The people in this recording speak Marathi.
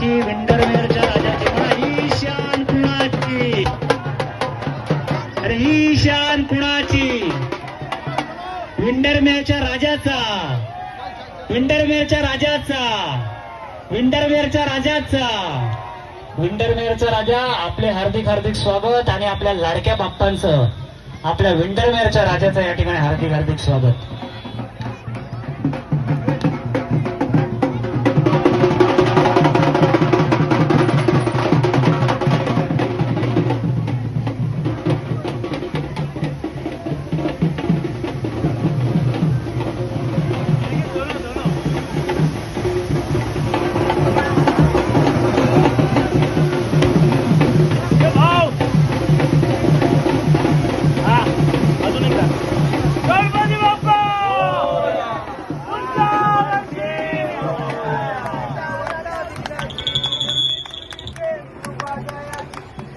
कुणाची विंडरमेअरच्या राजाची म्हणा ही शान कुणाची अरे ही शान कुणाची विंडरमेअरच्या राजाचा विंडरमेअरच्या राजाचा विंडरमेअरच्या राजाचा विंडरमेअरचा राजा आपले हार्दिक हार्दिक स्वागत आणि आपल्या लाडक्या बाप्पांचं आपल्या विंडरमेअरच्या राजाचं या ठिकाणी हार्दिक हार्दिक स्वागत।